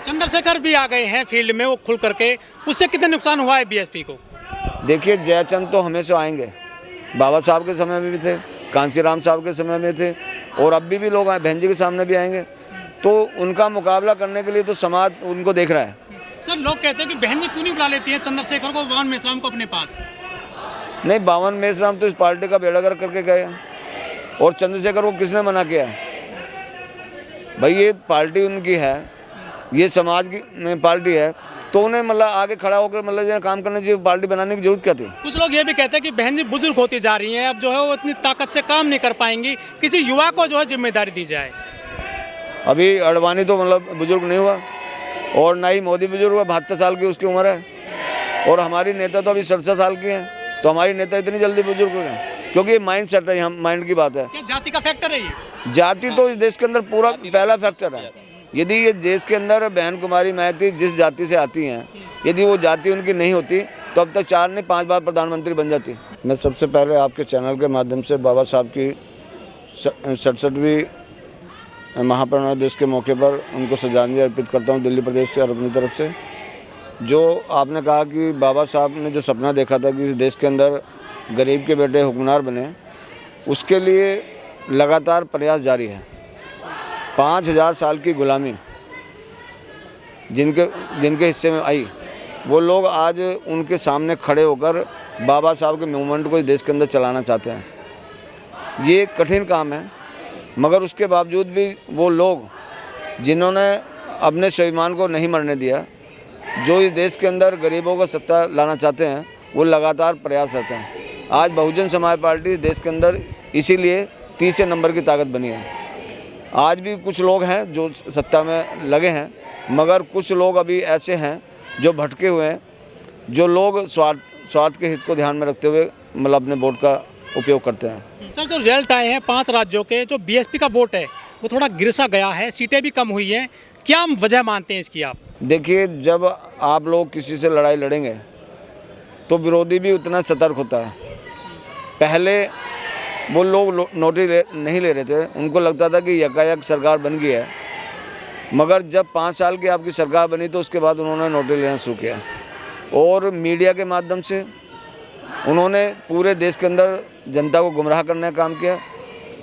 चंद्रशेखर भी आ गए हैं फील्ड में, वो खुल करके, उससे कितना नुकसान हुआ है बीएसपी को? देखिए, जयचंद तो हमेशा आएंगे, बाबा साहब के समय में भी थे, कांसीराम साहब के समय में थे, और अब भी लोग आए, बहन जी के सामने भी आएंगे। तो उनका मुकाबला करने के लिए तो समाज उनको देख रहा है। सर, लोग कहते हैं कि बहन जी क्यों नहीं बुला लेती है चंद्रशेखर को, बावन मेश्राम को अपने पास? नहीं, बावन मेश्राम तो इस पार्टी का बेड़ागर्क करके गए हैं, और चंद्रशेखर को किसने मना किया है? भाई, ये पार्टी उनकी है, ये समाज की पार्टी है, तो उन्हें मतलब आगे खड़ा होकर मतलब काम करना चाहिए। पार्टी बनाने की जरूरत क्या थी? कुछ लोग ये भी कहते हैं कि बहन जी बुजुर्ग होती जा रही हैं, अब जो है वो इतनी ताकत से काम नहीं कर पाएंगी, किसी युवा को जो है जिम्मेदारी दी जाए। अभी अडवाणी तो मतलब बुजुर्ग नहीं हुआ, और ना ही मोदी बुजुर्ग हुआ, 72 साल की उसकी उम्र है, और हमारी नेता तो अभी 67 साल की हैं। तो हमारी नेता इतनी जल्दी बुजुर्ग हो गए? क्योंकि ये माइंड सेट है, हम माइंड की बात है। क्या जाति का फैक्टर है ये? जाति तो इस देश के अंदर पूरा पहला फैक्टर है। यदि ये देश के अंदर बहन कुमारी महती जिस जाति से आती हैं, यदि वो जाति उनकी नहीं होती तो अब तक 4 नहीं 5 बार प्रधानमंत्री बन जाती। मैं सबसे पहले आपके चैनल के माध्यम से बाबा साहब की 67वीं महापरिनिर्वाण दिवस के मौके पर उनको श्रद्धांजलि अर्पित करता हूँ दिल्ली प्रदेश से और अपनी तरफ से। जो आपने कहा कि बाबा साहब ने जो सपना देखा था कि इस देश के अंदर गरीब के बेटे हुक्मरान बने, उसके लिए लगातार प्रयास जारी है। 5000 साल की गुलामी जिनके हिस्से में आई, वो लोग आज उनके सामने खड़े होकर बाबा साहब के मूवमेंट को इस देश के अंदर चलाना चाहते हैं। ये कठिन काम है, मगर उसके बावजूद भी वो लोग जिन्होंने अपने स्वाभिमान को नहीं मरने दिया, जो इस देश के अंदर गरीबों का सत्ता लाना चाहते हैं, वो लगातार प्रयास करते हैं। आज बहुजन समाज पार्टी इस देश के अंदर इसीलिए तीसरे नंबर की ताकत बनी है। आज भी कुछ लोग हैं जो सत्ता में लगे हैं, मगर कुछ लोग अभी ऐसे हैं जो भटके हुए हैं, जो लोग स्वार्थ के हित को ध्यान में रखते हुए मतलब अपने वोट का उपयोग करते हैं। सर, जो रिजल्ट आए हैं 5 राज्यों के, जो बीएसपी का वोट है वो थोड़ा गिरसा गया है, सीटें भी कम हुई हैं, क्या वजह मानते हैं इसकी आप? देखिए, जब आप लोग किसी से लड़ाई लड़ेंगे तो विरोधी भी उतना सतर्क होता है। पहले वो लोग नोटिस नहीं ले रहे थे, उनको लगता था कि यकायक सरकार बन गई है, मगर जब 5 साल की आपकी सरकार बनी तो उसके बाद उन्होंने नोटिस लेना शुरू किया, और मीडिया के माध्यम से उन्होंने पूरे देश के अंदर जनता को गुमराह करने का काम किया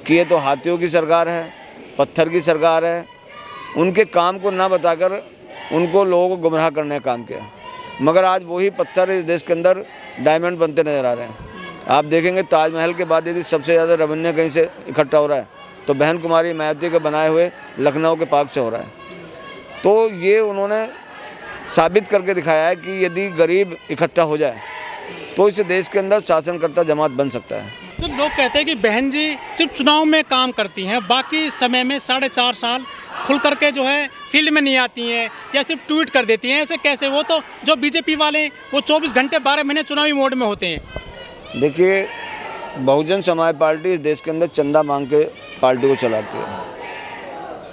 कि ये तो हाथियों की सरकार है, पत्थर की सरकार है। उनके काम को ना बताकर उनको लोगों को गुमराह करने का काम किया, मगर आज वही पत्थर इस देश के अंदर डायमंड बनते नजर आ रहे हैं। आप देखेंगे, ताजमहल के बाद यदि सबसे ज़्यादा रेवेन्यू कहीं से इकट्ठा हो रहा है तो बहन कुमारी महती के बनाए हुए लखनऊ के पार्क से हो रहा है। तो ये उन्होंने साबित करके दिखाया है कि यदि गरीब इकट्ठा हो जाए तो इस देश के अंदर शासनकर्ता जमात बन सकता है। सर, लोग कहते हैं कि बहन जी सिर्फ चुनाव में काम करती हैं, बाकी समय में 4.5 साल खुल करके जो है फील्ड में नहीं आती हैं, या सिर्फ ट्वीट कर देती हैं। ऐसे कैसे? वो तो जो बीजेपी वाले वो 24 घंटे 12 महीने चुनावी मोड में होते हैं। देखिए, बहुजन समाज पार्टी इस देश के अंदर चंदा मांग के पार्टी को चलाती है।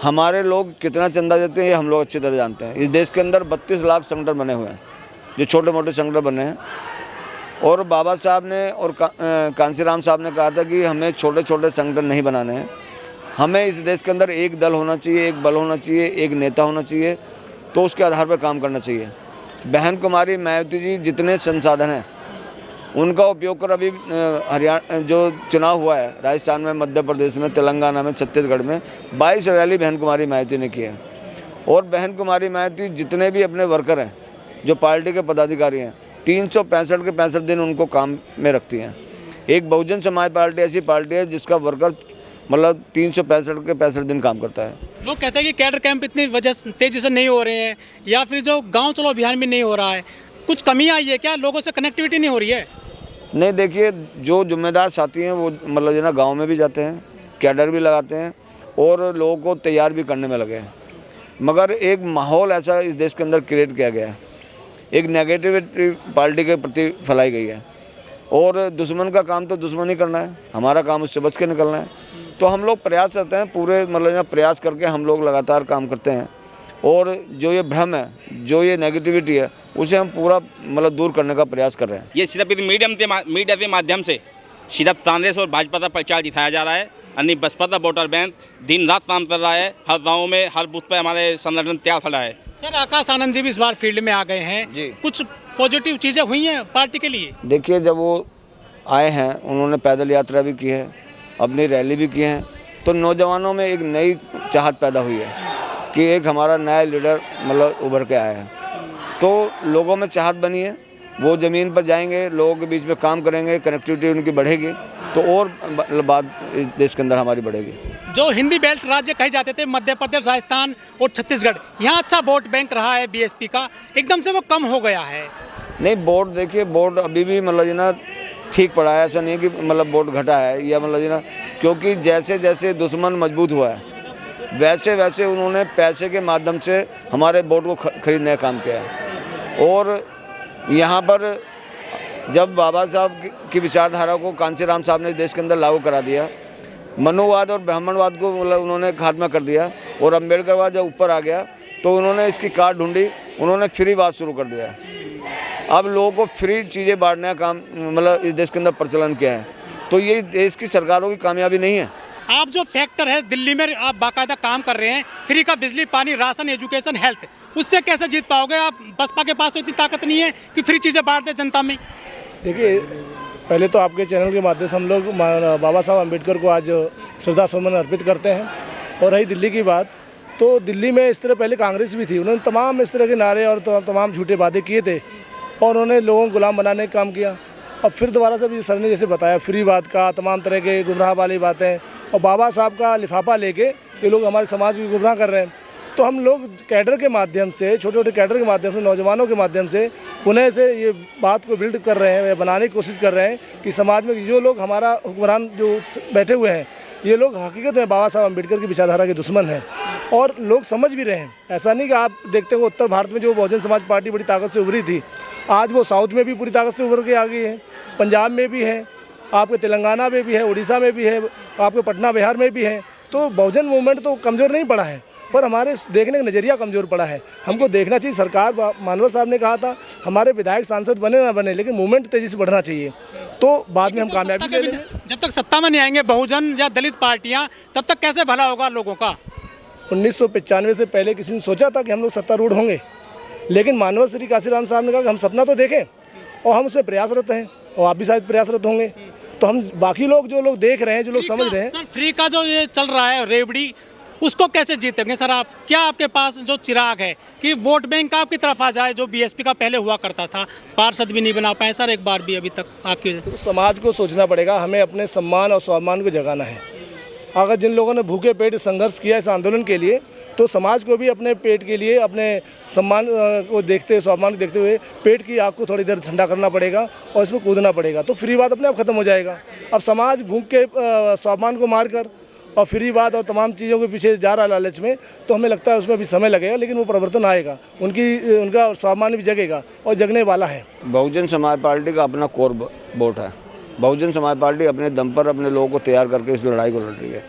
हमारे लोग कितना चंदा देते हैं ये हम लोग अच्छी तरह जानते हैं। इस देश के अंदर 32 लाख संगठन बने हुए हैं, जो छोटे मोटे संगठन बने हैं, और बाबा साहब ने और कांसीराम साहब ने कहा था कि हमें छोटे छोटे संगठन नहीं बनाने हैं, हमें इस देश के अंदर एक दल होना चाहिए, एक बल होना चाहिए, एक नेता होना चाहिए, तो उसके आधार पर काम करना चाहिए। बहन कुमारी महती जी जितने संसाधन हैं उनका उपयोग कर, अभी हरियाणा जो चुनाव हुआ है राजस्थान में, मध्य प्रदेश में, तेलंगाना में, छत्तीसगढ़ में 22 रैली बहन कुमारी महती ने की है। और बहन कुमारी महती जितने भी अपने वर्कर हैं, जो पार्टी के पदाधिकारी हैं, 365 के 65 दिन उनको काम में रखती हैं। एक बहुजन समाज पार्टी ऐसी पार्टी है जिसका वर्कर मतलब 365 के 65 दिन काम करता है। लोग कहते हैं कि कैडर कैंप इतनी वजह तेजी से नहीं हो रहे हैं, या फिर जो गांव चलो अभियान भी नहीं हो रहा है, कुछ कमी आई है क्या? लोगों से कनेक्टिविटी नहीं हो रही है? नहीं, देखिए, जो जिम्मेदार साथी हैं वो मतलब जो ना गाँव में भी जाते हैं, कैडर भी लगाते हैं, और लोगों को तैयार भी करने में लगे हैं, मगर एक माहौल ऐसा इस देश के अंदर क्रिएट किया गया है, एक नेगेटिविटी पार्टी के प्रति फैलाई गई है, और दुश्मन का काम तो दुश्मन ही करना है, हमारा काम उससे बच के निकलना है। तो हम लोग प्रयास करते हैं, पूरे मतलब प्रयास करके हम लोग लगातार काम करते हैं, और जो ये भ्रम है, जो ये नेगेटिविटी है, उसे हम पूरा मतलब दूर करने का प्रयास कर रहे हैं। ये सिर्फ मीडिया के माध्यम से सिर्फ कांग्रेस और भाजपा का प्रचार दिखाया जा रहा है। अन्य बसपा का वोटर बैंक दिन रात काम कर रहा है। हर गाँव में हर बूथ पे हमारे संगठन तैयार खड़ा है। सर आकाश आनंद जी भी इस बार फील्ड में आ गए हैं जी। कुछ पॉजिटिव चीज़ें हुई हैं पार्टी के लिए? देखिए, जब वो आए हैं उन्होंने पैदल यात्रा भी की है, अपनी रैली भी की है, तो नौजवानों में एक नई चाहत पैदा हुई है कि एक हमारा नया लीडर मतलब उभर के आया है। तो लोगों में चाहत बनी है, वो ज़मीन पर जाएंगे, लोगों के बीच में काम करेंगे, कनेक्टिविटी उनकी बढ़ेगी, तो और बात इस देश के अंदर हमारी बढ़ेगी। जो हिंदी बेल्ट राज्य कहे जाते थे मध्य प्रदेश, राजस्थान और छत्तीसगढ़, यहाँ अच्छा वोट बैंक रहा है बीएसपी का, एकदम से वो कम हो गया है। नहीं, वोट देखिए, वोट अभी भी मतलब जी ना ठीक पड़ा है, ऐसा नहीं है कि मतलब वोट घटा है या मतलब जी ना, क्योंकि जैसे जैसे दुश्मन मजबूत हुआ है वैसे वैसे उन्होंने पैसे के माध्यम से हमारे वोट को खरीदने का काम किया है। और यहाँ पर जब बाबा साहब की विचारधारा को कांशीराम साहब ने देश के अंदर लागू करा दिया, मनुवाद और ब्राह्मणवाद को मतलब उन्होंने खात्मा कर दिया, और अम्बेडकरवाद जब ऊपर आ गया तो उन्होंने इसकी काट ढूंढी, उन्होंने फ्रीवाद शुरू कर दिया। अब लोगों को फ्री चीज़ें बांटने का काम मतलब इस देश के अंदर प्रचलन किया है। तो ये देश की सरकारों की कामयाबी नहीं है। आप जो फैक्टर है दिल्ली में आप बाकायदा काम कर रहे हैं, फ्री का बिजली, पानी, राशन, एजुकेशन, हेल्थ, उससे कैसे जीत पाओगे आप? बसपा के पास तो इतनी ताकत नहीं है कि फ्री चीज़ें बांट दे जनता में। देखिए, पहले तो आपके चैनल के माध्यम से हम लोग बाबा साहब अम्बेडकर को आज श्रद्धा सुमन अर्पित करते हैं। और रही दिल्ली की बात, तो दिल्ली में इस तरह पहले कांग्रेस भी थी, उन्होंने तमाम इस तरह के नारे और तमाम झूठे वादे किए थे और उन्होंने लोगों को गुलाम बनाने का काम किया। अब फिर दोबारा से सर ने जैसे बताया फ्रीवाद का, तमाम तरह के गुमराह वाली बातें, और बाबा साहब का लिफाफा लेके ये लोग हमारे समाज को गुमराह कर रहे हैं। तो हम लोग कैडर के माध्यम से, छोटे छोटे कैडर के माध्यम से, नौजवानों के माध्यम से पुनः से ये बात को बिल्ड कर रहे हैं या बनाने की कोशिश कर रहे हैं कि समाज में जो लोग हमारा हुक्मरान जो बैठे हुए हैं, ये लोग हकीकत में बाबा साहब अम्बेडकर की विचारधारा के दुश्मन हैं। और लोग समझ भी रहे हैं। ऐसा नहीं कि आप देखते हो उत्तर भारत में जो बहुजन समाज पार्टी बड़ी ताकत से उभरी थी, आज वो साउथ में भी पूरी ताकत से उभर के आ गई है, पंजाब में भी है, आपके तेलंगाना में भी है, उड़ीसा में भी है, आपके पटना बिहार में भी है। तो बहुजन मूवमेंट तो कमज़ोर नहीं पड़ा है, पर हमारे देखने का नज़रिया कमज़ोर पड़ा है। हमको देखना चाहिए, सरकार मानवर साहब ने कहा था हमारे विधायक सांसद बने ना बने, लेकिन मूवमेंट तेज़ी से बढ़ना चाहिए, तो बाद में हम कामयाबी ले लेंगे। जब तक सत्ता में नहीं आएंगे बहुजन या दलित पार्टियां, तब तक कैसे भला होगा लोगों का? 1995 से पहले किसी ने सोचा था कि हम लोग सत्तारूढ़ होंगे, लेकिन मानवर श्री कांशीराम साहब ने कहा कि हम सपना तो देखें, और हम उसमें प्रयासरत हैं, और आप भी शायद प्रयासरत होंगे। तो हम बाकी लोग जो लोग देख रहे हैं, जो लोग समझ रहे हैं। सर फ्री का जो ये चल रहा है रेवड़ी, उसको कैसे जीतेंगे सर आप? क्या आपके पास जो चिराग है कि वोट बैंक आपकी तरफ आ जाए, जो बीएसपी का पहले हुआ करता था? पार्षद भी नहीं बना पाए सर एक बार भी अभी तक आपकी। तो समाज को सोचना पड़ेगा, हमें अपने सम्मान और स्वाभिमान को जगाना है। अगर जिन लोगों ने भूखे पेट संघर्ष किया इस आंदोलन के लिए, तो समाज को भी अपने पेट के लिए, अपने सम्मान को देखते, स्वाभिमान को देखते हुए पेट की आग को थोड़ी देर ठंडा करना पड़ेगा और इसमें कूदना पड़ेगा, तो फ्री बात अपने आप खत्म हो जाएगा। अब समाज भूख के स्वाभिमान को मारकर और फ्री बात और तमाम चीज़ों के पीछे जा रहा लालच में, तो हमें लगता है उसमें भी समय लगेगा, लेकिन वो परिवर्तन आएगा, उनका स्वाभिमान भी जगेगा और जगने वाला है। बहुजन समाज पार्टी का अपना कोर वोट है। बहुजन समाज पार्टी अपने दम पर अपने लोगों को तैयार करके इस लड़ाई को लड़ रही है,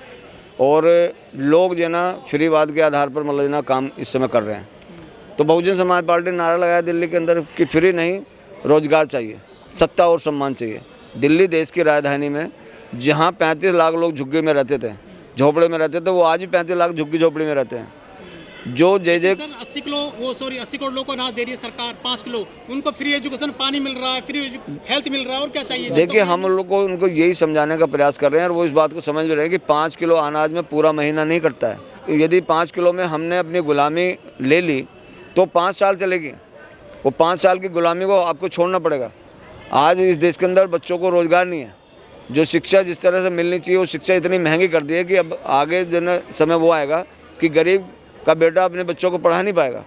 और लोग जो है ना फ्रीवाद के आधार पर मतलब ना काम इस समय कर रहे हैं। तो बहुजन समाज पार्टी नारा लगाया दिल्ली के अंदर कि फ्री नहीं, रोजगार चाहिए, सत्ता और सम्मान चाहिए। दिल्ली देश की राजधानी में जहाँ 35 लाख लोग झुग्गी में रहते थे, झोपड़े में रहते थे, वो आज भी 35 लाख झुग्गी झोपड़ी में रहते हैं। जो जय 80 करोड़ लोगों को अनाज दे रही है सरकार, 5 किलो उनको फ्री एजुकेशन, पानी मिल रहा है, फ्री हेल्थ मिल रहा है, और क्या चाहिए? देखिए, हम लोग को उनको यही समझाने का प्रयास कर रहे हैं, और वो इस बात को समझ भी रहे हैं कि 5 किलो अनाज में पूरा महीना नहीं कटता है। यदि 5 किलो में हमने अपनी गुलामी ले ली तो 5 साल चलेगी, वो 5 साल की गुलामी को आपको छोड़ना पड़ेगा। आज इस देश के अंदर बच्चों को रोजगार नहीं है, जो शिक्षा जिस तरह से मिलनी चाहिए वो शिक्षा इतनी महंगी कर दी है कि अब आगे जो समय वो आएगा कि गरीब का बेटा अपने बच्चों को पढ़ा नहीं पाएगा।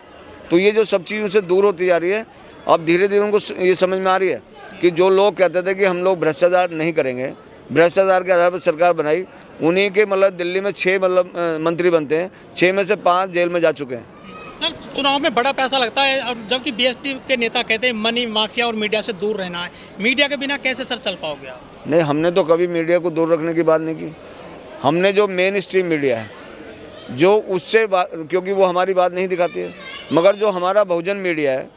तो ये जो सब चीज़ उनसे दूर होती जा रही है, अब धीरे धीरे उनको ये समझ में आ रही है कि जो लोग कहते थे कि हम लोग भ्रष्टाचार नहीं करेंगे, भ्रष्टाचार के आधार पर सरकार बनाई, उन्हीं के मतलब दिल्ली में 6 मतलब मंत्री बनते हैं, 6 में से 5 जेल में जा चुके हैं। सर चुनाव में बड़ा पैसा लगता है, और जबकि बीएसपी के नेता कहते हैं मनी माफिया और मीडिया से दूर रहना है। मीडिया के बिना कैसे सर चल पाओगे आप? नहीं, हमने तो कभी मीडिया को दूर रखने की बात नहीं की। हमने जो मेन स्ट्रीम मीडिया है, जो उससे क्योंकि वो हमारी बात नहीं दिखाती है, मगर जो हमारा बहुजन मीडिया है,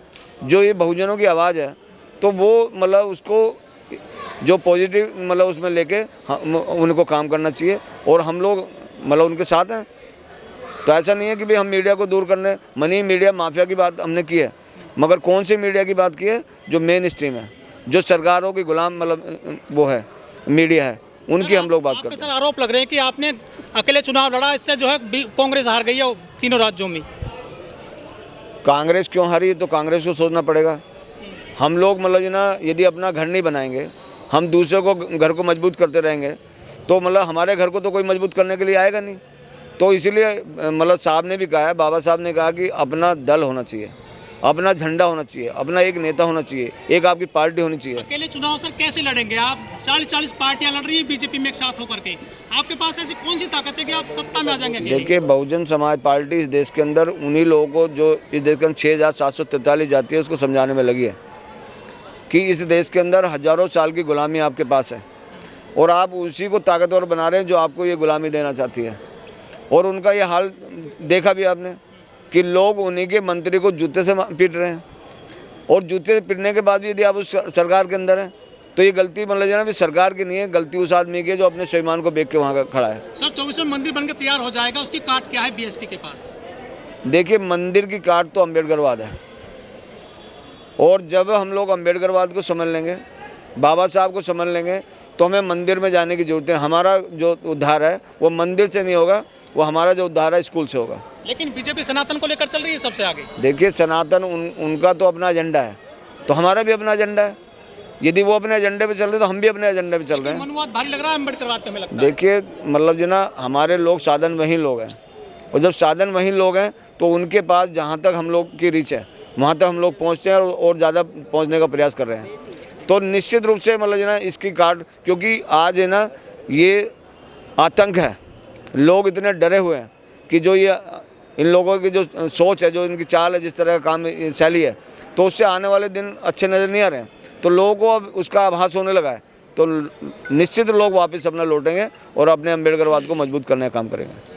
जो ये बहुजनों की आवाज़ है, तो वो मतलब उसको जो पॉजिटिव मतलब उसमें लेके उनको काम करना चाहिए और हम लोग मतलब उनके साथ हैं। तो ऐसा नहीं है कि भाई हम मीडिया को दूर करने, मनी मीडिया माफिया की बात हमने की है, मगर कौन सी मीडिया की बात की है? जो मेन स्ट्रीम है, जो सरकारों की गुलाम मतलब वो है मीडिया है, उनकी हम लोग बात आप पे करते सर आरोप लग रहे हैं कि आपने अकेले चुनाव लड़ा, इससे जो है कांग्रेस हार गई है तीनों राज्यों में। हैं। कांग्रेस क्यों हारी तो कांग्रेस को सोचना पड़ेगा। हम लोग मतलब ना यदि अपना घर नहीं बनाएंगे, हम दूसरे को घर को मजबूत करते रहेंगे तो मतलब हमारे घर को तो कोई मजबूत करने के लिए आएगा नहीं। तो इसीलिए मतलब साहब ने भी कहा है, बाबा साहब ने कहा कि अपना दल होना चाहिए, अपना झंडा होना चाहिए, अपना एक नेता होना चाहिए, एक आपकी पार्टी होनी चाहिए। अकेले चुनाव सर कैसे लड़ेंगे आप? 40-40 पार्टियां लड़ रही है बीजेपी में एक साथ होकर के, आपके पास ऐसी कौन सी ताकत है कि आप सत्ता में आ जाएंगे अकेले? देखिए, बहुजन समाज पार्टी इस देश के अंदर उन्हीं लोगों को, जो इस देश के अंदर 6743 जाति है, उसको समझाने में लगी है कि इस देश के अंदर हजारों साल की गुलामी आपके पास है और आप उसी को ताकतवर बना रहे हैं जो आपको ये गुलामी देना चाहती है। और उनका ये हाल देखा भी आपने कि लोग उन्हीं के मंत्री को जूते से पीट रहे हैं और जूते से पीटने के बाद भी यदि आप उस सरकार के अंदर हैं तो ये गलती मतलब ना भी सरकार की नहीं है, गलती उस आदमी की है जो अपने स्वाभिमान को बेच के वहाँ खड़ा है। सर 24वें मंदिर बनकर तैयार हो जाएगा, उसकी काट क्या है बीएसपी के पास? देखिए, मंदिर की काट तो अम्बेडकरवाद है और जब हम लोग अम्बेडकरवाद को समझ लेंगे, बाबा साहब को समझ लेंगे, तो हमें मंदिर में जाने की जरूरत है। हमारा जो उद्धार है वो मंदिर से नहीं होगा, वो हमारा जो उद्धार है स्कूल से होगा। लेकिन बीजेपी सनातन को लेकर चल रही है सबसे आगे। देखिए, सनातन उनका तो अपना एजेंडा है, तो हमारा भी अपना एजेंडा है। यदि वो अपने एजेंडे पे चल रहे हैं तो हम भी अपने एजेंडे पे चल रहे हैं। मनुवाद भारी लग रहा है अम्बेडकरवाद पे, हमें लगता है। देखिए, मतलब जो ना हमारे लोग साधन वही लोग हैं और जब साधन वही लोग हैं तो उनके पास जहाँ तक हम लोग की रीच है वहाँ तक हम लोग पहुँचते हैं और ज़्यादा पहुँचने का प्रयास कर रहे हैं। तो निश्चित रूप से मतलब जो ना इसकी काट, क्योंकि आज है ना ये आतंक है, लोग इतने डरे हुए हैं कि जो ये इन लोगों की जो सोच है, जो इनकी चाल है, जिस तरह का काम शैली है, तो उससे आने वाले दिन अच्छे नज़र नहीं आ रहे हैं। तो लोगों को अब उसका आभास होने लगा है, तो निश्चित लोग वापस अपना लौटेंगे और अपने अम्बेडकरवाद को मजबूत करने का काम करेंगे।